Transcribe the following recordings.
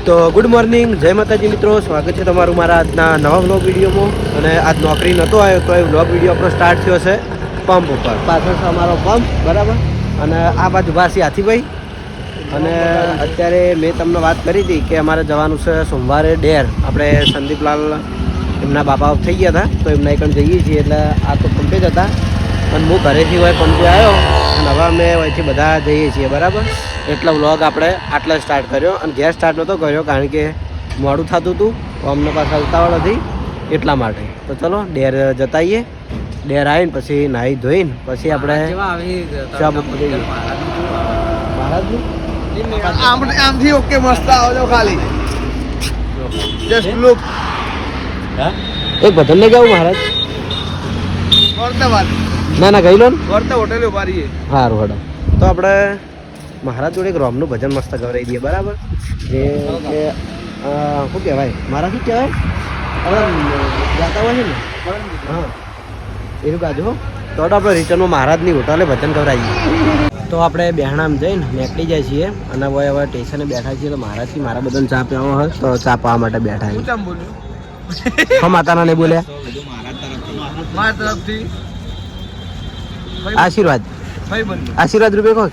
તો good morning, જય માતાજી મિત્રો, સ્વાગત છે તમારું મારા આજના નવા વ્લોગ વિડીયોમાં. અને આજ નોકરી નહોતો આવ્યો તો એ વ્લોગ વિડીયો આપણો સ્ટાર્ટ થયો છે પંપ ઉપર. પાછળ છે અમારો પંપ, બરાબર. અને આ બાજુ ભાસી હાથીભાઈ. અને અત્યારે મેં તમને વાત કરી હતી કે અમારે જવાનું છે સોમવારે ડેર. આપણે સંદીપલાલ એમના બાપા થઈ ગયા હતા તો એમના એકણ જઈએ છીએ. એટલે આ તો પંપે જ હતા અને હું ઘરેથી હોય પંપે આવ્યો અને હવે અમે અહીંથી બધા જઈએ છીએ, બરાબર. એટલો વ્લોગ આપણે આટલા સ્ટાર્ટ કર્યો અને ગેસ સ્ટાર્ટ નહોતો કર્યો કારણ કે મોડું થતું હતું, અમને પાછા ઉતાવળ હતી એટલા માટે. તો ચલો ડેર જતાઈએ. ડેર આવીને પછી નાહી ધોઈને પછી આપણે આમથી ઓકે મસ્ત આવજો ખાલી જસ્ટ લુક. એક બધાને કેવું મહારાજ ના ના ગઈ લો ને હોટેલ ઉભા રહીએ. સારું હડો. તો આપણે મહારાજ જોડે એક રોમનું ભજન મસ્ત ગવરાઈ દઈએ, બરાબર. જે કે શું કહેવાય, મારા શું કહેવાય હવે ગાતા હોય છે ને, હા એનું ગાજો હો. તો આપણે રિટર્નમાં મહારાજની હોટલે ભજન ગવરાઈએ. તો આપણે બેહણામ જઈને નીકળી જાય છીએ અને હવે સ્ટેશને બેઠા છીએ. તો મહારાજથી મારા બધાને ચા પીવો હોય તો ચા પાવા માટે બેઠા છીએ. હા માતાના નહીં બોલ્યા, મારા તરફથી આશીર્વાદ આશીર્વાદ રૂપે કહો.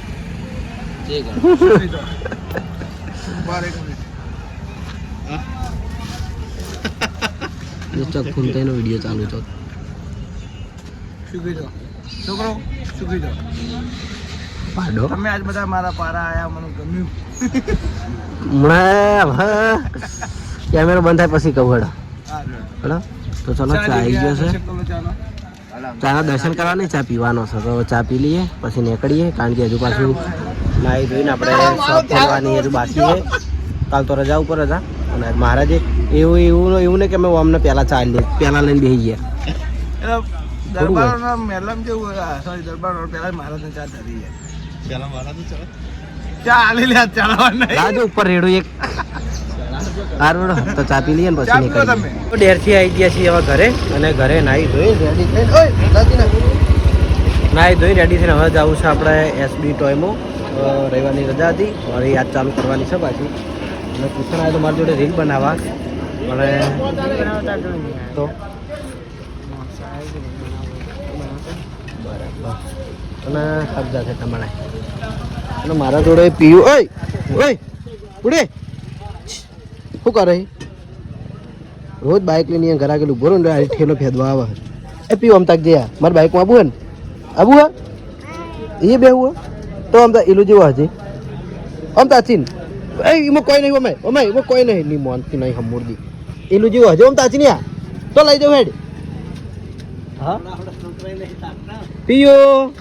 ખૂનતાઈનો વિડીયો ચાલુ છે. છોકરો સુખી જાઓ. પાડો તમે આજ બધા મારા પારા આયા, મને ગમ્યું. કેમેરો બંધ થાય પછી કહું હેડો હેડો. તો ચલો ચા આવી ગયો છે. ચાના દર્શન કરવા નહીં, ચા પીવાનો છે. તો ચા પી લઈએ પછી નીકળીએ કારણ કે હજુ પાછું નાહી ધોઈને આપણે શોપ ખોલવાની હજુ બાકી છે. કાલ તો રજા ઉપર હતા અને મહારાજે એવું ને કે અમે અમને પહેલાં ચા લઈએ, પહેલાં લઈને બેસી ગયા. દરબારનો મેલમ જેવું, સોરી દરબારનો પહેલા મહારાજને ચા ધરી ગયા. પહેલા મહારાજ ચા આલી લે, ચડાવવા રાજુ ઉપર રેડું એક હારું. તો ચા પી લઈએ ને પછી નીકળીએ. તો ડેરથી આવી ગયા છીએ હવે ઘરે અને ઘરે નાહી ધોઈ રેડી થઈને હવે જવું છે આપણે એસબી ટોયમાં. રવિવારની રજા હતી, મારી યાદ ચાલુ કરવાની છે પાછી. અને પૂછણ આવે તો મારી જોડે રીલ બનાવવા અને તો બરાબર અને સબ્જા છે તમારે. અને મારા જોડે પીયું. ઓય ઓય ઉડે શું કરે? રોજ બાઇક લઈને ઘર આગળ ઉભો રહો ને ઠેલો ફેદવા આવે. એ પીવું આમ તાક ગયા મારે બાઇકમાં આવું હે ને, આવું હા એ બે હું તો આમ તા એલું જેવું હજી આમ તાચીન એમાં કોઈ નહીં, અમે એમાં કોઈ નહીં, ની મોનથી નહીં હમુરદી એલું જેવું હજુ આમ તાચી નહીં. તો લઈ જાઉં હેડ. હા પીયો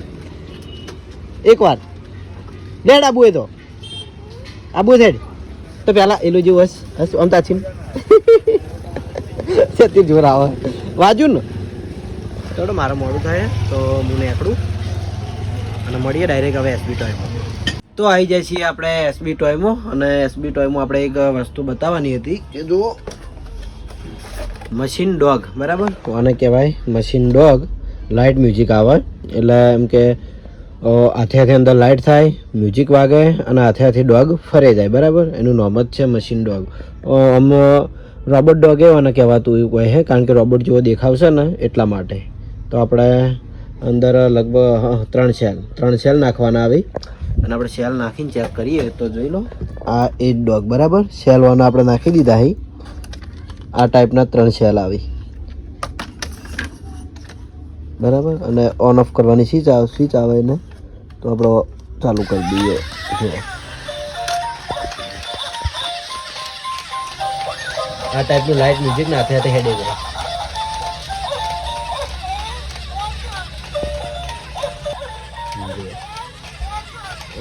એક વાર લેડ આબુ એ તો આબુ હેડ. તો પેલા એલું જેવું હસ આમ તાચીન છતી જોર આવે વાજુ ને. તો મારે મોડું થાય તો હું નીકળું અને મળીએ ડાયરેક્ટ હવે એસબી ટોયમાં. તો આવી જાય છીએ આપણે એસબી ટોયમાં. અને એસબી ટોયમાં આપણે એક વસ્તુ બતાવવાની હતી કે જો મશીન ડોગ, બરાબર. કોને કહેવાય મશીન ડોગ. લાઇટ મ્યુઝિક આવે એટલે એમ કે હાથે હાથે અંદર લાઇટ થાય, મ્યુઝિક વાગે અને હાથે હાથે ડોગ ફરે જાય, બરાબર. એનું નામ જ છે મશીન ડોગ. આમ રોબોટ ડોગ એવાને કહેવાતું એવું કહે છે કારણ કે રોબોટ જેવો દેખાવશે ને એટલા માટે. તો આપણે અંદર લગભગ 3 સેલ નાખવાના આવી અને આપણે સેલ નાખીને ચેક કરીએ તો જોઈ લો આ એ જ ડોગ, બરાબર. સેલ વાના આપણે નાખી દીધા અહીં. આ ટાઈપના 3 સેલ આવી, બરાબર. અને ઓન ઓફ કરવાની સ્વિચ આવે ને તો આપણે ચાલુ કરી દઈએ. આ ટાઈપનું લાઇટ મ્યુઝિક ના હાથે હેડે જાય.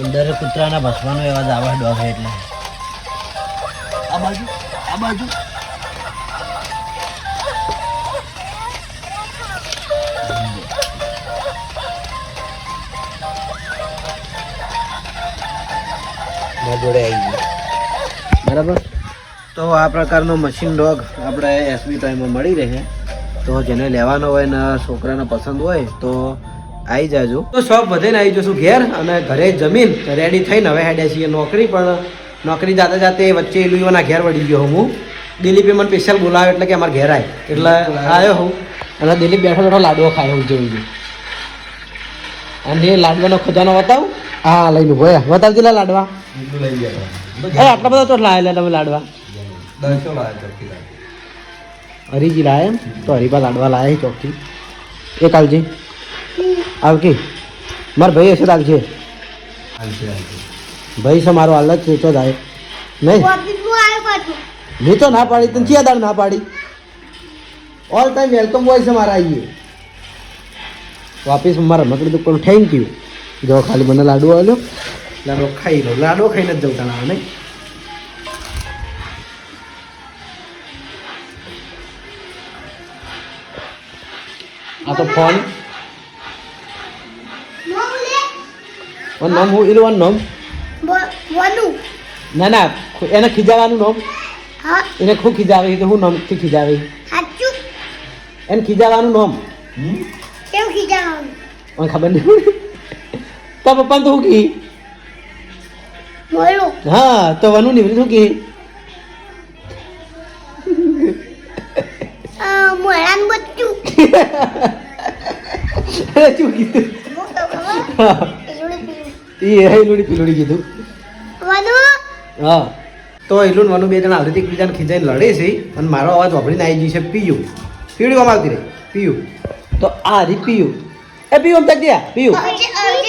અંદર કૂતરાના ભસવાનો અવાજ આવે ડોગ એટલે આ બાજુ જોડે આવી ગયું, બરાબર. તો આ પ્રકારનો મશીન ડોગ આપણે એસબી ટોયમાં મળી રહે. તો જેને લેવાનો હોય ને છોકરાને પસંદ હોય તો આવી જાજો. તો શોપ વધીને આવી જશું ઘેર અને ઘરે જમીન રેડી થઈને હવે હેડ્યા છીએ નોકરી. પણ નોકરી જાતે જાતે વચ્ચે એલુઓના ઘેર વળી ગયો હું દિલીપે મને સ્પેશિયલ બોલાવ્યો એટલે કે અમારા ઘેર આવે એટલે આવ્યો હું અને દિલીપ બેઠો બેઠો લાડવો ખાયો હું જોઈ અને એ લાડવાનો ખજાનો બતાવું હા લઈ લો ભોયા બતાવજો લા લાડવા આટલા બધા તો લાવેલા તમે લાડવા હરીજી લાવે એમ તો હરીપા લાડવા લાવે ચોકથી એ કાલજી આવ કે મારા ભાઈ હશે ચાલશે ભાઈ છે મારો હાલ જ તો જાય નહીં મેં તો ના પાડી તને ચિયા દાડ ના પાડી ઓલ ટાઈમ વેલકમ બોય છે મારા આવીએ વાપીસ મારા મકડી તો પણ થેન્ક યુ જો ખાલી મને લાડુ આવ્યો લાડો ખાઈ લો લાડો ખાઈને જ જવું તાણા નહીં આ તો ફોન નામ હું ઇલવાનું નામ ના ના એને ખીજાવાનું નામ એને ખૂબ ખીજાવે તો હું નામ થી ખીજાવે એને ખીજાવાનું નામ મને ખબર નહીં તો પપ્પા તો શું કી હા તો વનુ નીવડી શું કી શું કીધું ઈલુડી પીલુડી કીધું હા તો ઈલુન વનુ બે જણા આવી એકબીજાને ખીજાઈને લડે છે અને મારો અવાજ વાપરીને આવી ગઈ છે પીયું પીવડીવામાં આવતી રહી પીયું તો આ રી પીયું એ પીયું આમ તક દે પીયું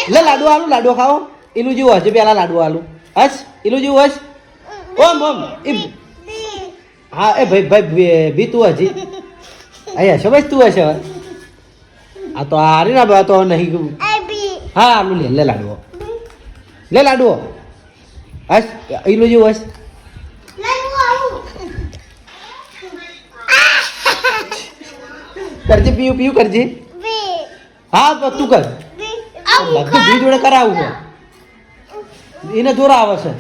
લે લાડુ આલું લાડુ ખાઓ ઈલું જેવું હશે પેલા લાડુ આલું હસ ઈલું જેવું હસ ઓમ ઓમ હા એ ભાઈ ભાઈ બી તું હજી અહીંયા હશે ભાઈ તું હશે આ તો હારી ના તો નહીં હા આલું લે લાડુઓ લે લાડુઓ હસ ઈલું જેવું હસ કરજે પીયું પીયું કરજે હા તું કર બધું બી જોડે કરાવું છે એને જોરા આવે છે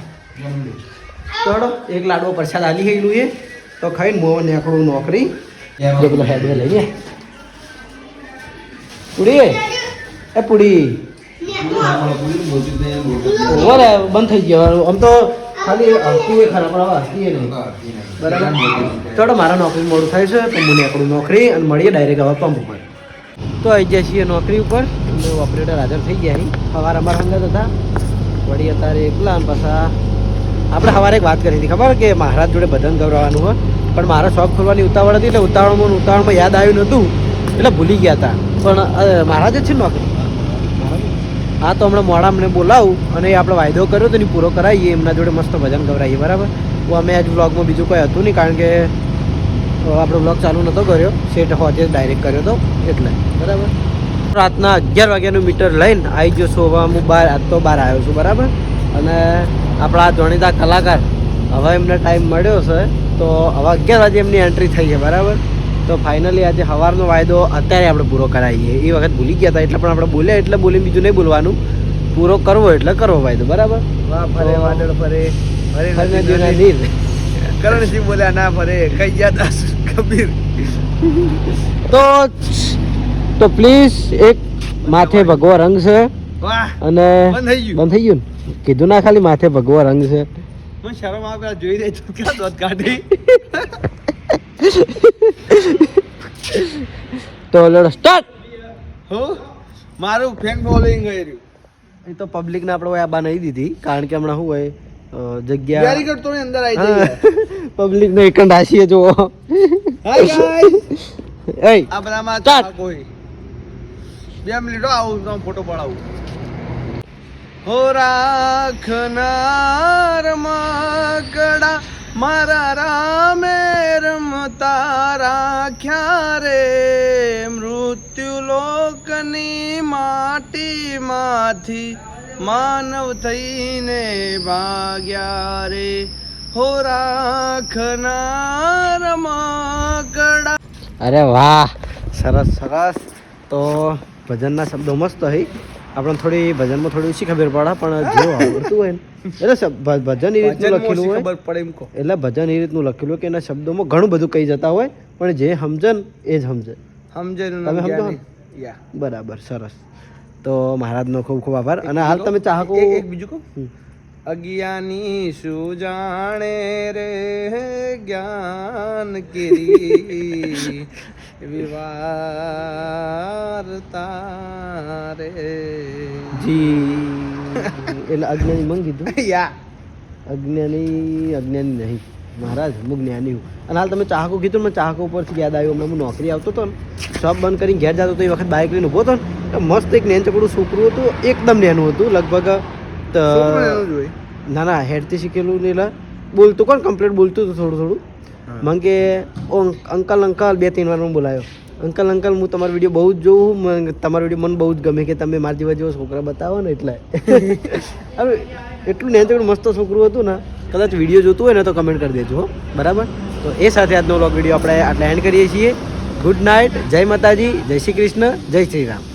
થોડો એક લાડવો પ્રસાદ આલી ગયેલું એ તો ખાઈને મોં નેકડું નોકરી જે પેલો હેડ લઈ લે પૂડી એ પૂડી ઓરે બંધ થઈ ગયો આમ તો ખાલી હસતું એ ખરા પણ હવે હસતી નહીં બરાબર થોડો મારા નોકરી મોડું થાય છે તો હું નેકડું નોકરી અને મળીએ ડાયરેક્ટ હવે પંપ ઉપર તો આવી જાય છીએ નોકરી ઉપર અને ઓપરેટર હાજર થઈ ગયા અહીં સવારે અમારા સંગત હતા વળી અત્યારે એકલા અને પાછા આપણે સવારે એક વાત કરી હતી ખબર કે મહારાજ જોડે ભજન ગવડાવવાનું હોય પણ મારા શોપ ખોલવાની ઉતાવળ હતી એટલે ઉતાવળમાં યાદ આવ્યું નહોતું એટલે ભૂલી ગયા હતા પણ મહારાજ જ છે ને નોકરી હા તો હમણાં મોડા અમને બોલાવું અને એ આપણે વાયદો કર્યો તો ને પૂરો કરાવીએ એમના જોડે મસ્ત ભજન ગવડાવીએ બરાબર હું અમે આજ વ્લોગમાં બીજું કંઈ હતું નહીં કારણ કે આપણો વ્લોગ ચાલુ નહોતો કર્યો સેટ હોજે ડાયરેક્ટ કર્યો હતો એટલે બરાબર રાતના 11 વાગ્યાનું મીટર લઈને આવી ગયો છું હવે હું બહાર આજ તો બહાર આવ્યો છું બરાબર અને આપણા જાણીતા કલાકાર હવે એમને ટાઈમ મળ્યો છે તો હવે 11 વાગે એમની એન્ટ્રી થઈ છે બરાબર તો ફાઇનલી આજે સવારનો વાયદો અત્યારે આપણે પૂરો કરાવીએ એ વખત ભૂલી ગયા હતા એટલે પણ આપણે બોલ્યા એટલે બોલી બીજું નહીં બોલવાનું પૂરો કરવો એટલે કરવો વાયદો બરાબર વાહ ફરે વાદળ ફરે ફરે નદીના નીર કરણસિંહ બોલ્યા ના ફરે કઈ ગયા દાસ કબીર તો પ્લીઝ એક માથે ભગવો રંગ છે વાહ અને બંધ થઈ ગયું ને કીધું ના ખાલી માથે ભગવો રંગ છે મને શરમ આવે જોઈ રહી છું ક્યાં દોત કાઢી તો લડો સ્ટાર્ટ હો મારું ફેંક બોલિંગ ગયું એ તો પબ્લિકને આપણે આ બનાવી દીધી કારણ કે હમણાં શું હોય જગ્યા બેરીકેડ તોડી અંદર આવી જાય પબ્લિકને એકંડ હાસીએ જુઓ હાય ગાઈસ એય આ બધામાં Start. કોઈ 2 મિનિટો આવું તો ફોટો પડાવું હો રાખનાર મકડા મારા રામે રમતા રાખ્યા રે મૃત્યુ લોકની માટીમાંથી માનવ થઈને ભાગ્યા રે હો રાખનાર મકડા અરે વાહ સરસ સરસ તો ભજનના શબ્દો મસ્ત હોય આપણને થોડી ભજનમાં થોડી ઓછી ખબર પડે પણ જો આવડતું હોય ને એટલે ભજન એ રીતનું લખેલું હોય ખબર પડે એમ કહો એટલે ભજન એ રીતનું લખેલું હોય કે એના શબ્દોમાં ઘણું બધું કહી જતા હોય પણ જે સમજે ને એ જ સમજે સમજે તમે સમજો ને? બરાબર સરસ તો મહારાજનો ખૂબ ખૂબ આભાર અને હાલ તમે ચાહકો એક બીજું કહું અજ્ઞાની શું જાણે રે જ્ઞાન કેરી વિવારતા રે જી એટલે અજ્ઞાની મંગ કીધું યા અજ્ઞાની નહીં મહારાજ હું જ્ઞાની હું અને હાલ તમે ચાહકો કીધું ને મને ચાહકો ઉપરથી યાદ આવ્યું હમણાં હું નોકરી આવતો હતો ને શોપ બંધ કરીને ઘેર જતો તો એ વખત બાઇક લઈને ઊભો હતો ને તો મસ્ત એક નેનચકડું છોકરું હતું એકદમ નેનું હતું લગભગ જોઈ ના ના હેડથી શીખેલું ને એટલે બોલતું કોણ કમ્પ્લીટ બોલતું હતું થોડું થોડું મને કે ઓ અંકલ 2-3 વાર હું બોલાયો અંકલ હું તમારો વિડીયો બહુ જ જોઉં તમારો વિડીયો મને બહુ જ ગમે કે તમે મારા જેવા છોકરા બતાવો ને એટલે હવે એટલું નેનચકડું મસ્ત છોકરું હતું ને કદાચ વિડીયો જોતું હોય ને તો કમેન્ટ કરી દેજો હો બરાબર તો એ સાથે આજનો વ્લોગ વિડીયો આપણે આટલા એન્ડ કરીએ છીએ ગુડ નાઇટ જય માતાજી જય શ્રી કૃષ્ણ જય શ્રી રામ